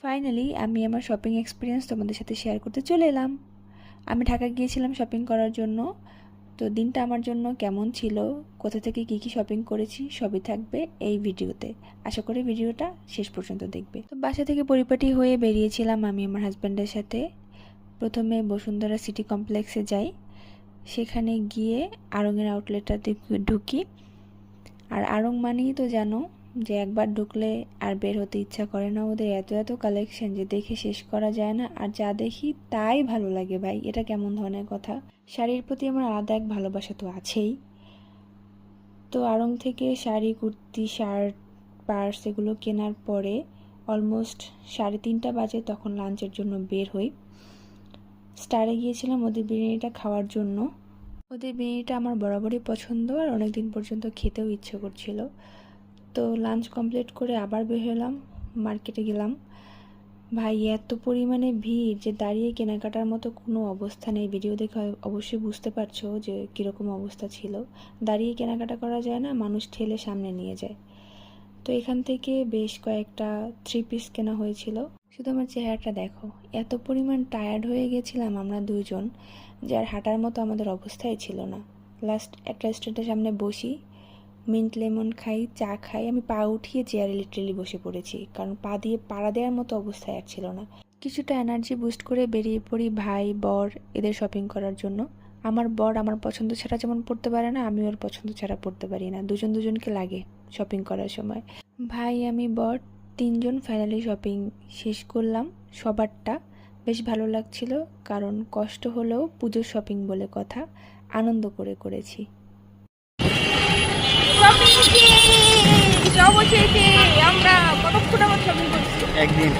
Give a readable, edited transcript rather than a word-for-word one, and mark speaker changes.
Speaker 1: Finally আমি আমার shopping experience তোমাদের সাথে শেয়ার করতে চলে এলাম। আমি ঢাকা গিয়েছিলাম শপিং করার জন্য। তো দিনটা আমার জন্য কেমন ছিল, কোথা থেকে কী শপিং করেছি সবই থাকবে এই ভিডিওতে। আশা করি ভিডিওটা শেষ পর্যন্ত দেখবে। তো বাসা থেকে পরিপাটি হয়ে বেরিয়েছিলাম আমি আমার হাজব্যান্ডের সাথে। প্রথমে বসুন্ধরা সিটি কমপ্লেক্সে যাই, সেখানে গিয়ে আড়ংয়ের আউটলেটটাতে ঢুকি। আর আড়ং মানেই তো জানো যে একবার ঢুকলে আর বের হতে ইচ্ছা করে না। ওদের এত এত কালেকশন যে দেখে শেষ করা যায় না, আর যা দেখি তাই ভালো লাগে। ভাই, এটা কেমন ধরনের কথা? শাড়ির প্রতি আমার আলাদা এক ভালোবাসা তো আছেই। তো আড়ং থেকে শাড়ি, কুর্তি, শার্ট, পার্স এগুলো কেনার পরে অলমোস্ট 3:30 বাজে। তখন লাঞ্চের জন্য বের হই। স্টারে গিয়েছিলাম ওদের বিরিয়ানিটা খাওয়ার জন্য। ওদের বিরিয়ানিটা আমার বরাবরই পছন্দ, আর অনেক দিন পর্যন্ত খেতেও ইচ্ছে করছিল। তো লাঞ্চ কমপ্লিট করে আবার বের হলাম, মার্কেটে গেলাম। ভাই, এত পরিমাণে ভিড় যে দাঁড়িয়ে কেনাকাটার মতো কোনো অবস্থা নেই। ভিডিও দেখে অবশ্যই বুঝতে পারছো যে কীরকম অবস্থা ছিল। দাঁড়িয়ে কেনাকাটা করা যায় না, মানুষ ঠেলে সামনে নিয়ে যায়। তো এখান থেকে বেশ কয়েকটা 3 পিস কেনা হয়েছিল। শুধু আমার চেহারাটা দেখো, এত পরিমাণ টায়ার্ড হয়ে গেছিলাম আমরা দুজন যে আর হাঁটার মতো আমাদের অবস্থাই ছিল না। লাস্ট একটা রেস্টুরেন্টের সামনে বসি, মিন্ট লেমন খাই, চা খাই। আমি পা উঠিয়ে চেয়ারে লিটারেলি বসে পড়েছি, কারণ পা দিয়ে পাড়া দেওয়ার মতো অবস্থায় আর ছিল না। কিছুটা এনার্জি বুস্ট করে বেরিয়ে পড়ি ভাই, বর এদের শপিং করার জন্য। আমার বর আমার পছন্দ ছাড়া যেমন পড়তে পারে না, আমি ওর পছন্দ ছাড়া পড়তে পারি না। দুজনকে লাগে শপিং করার সময়। ভাই, আমি, বর 3 জন ফাইনালি শপিং শেষ করলাম। সবারটা বেশ ভালো লাগছিল, কারণ কষ্ট হলেও পুজোর শপিং বলে কথা, আনন্দ করে করেছি।
Speaker 2: আমরা কতক্ষণ আমার শপিং করছি
Speaker 3: একদিন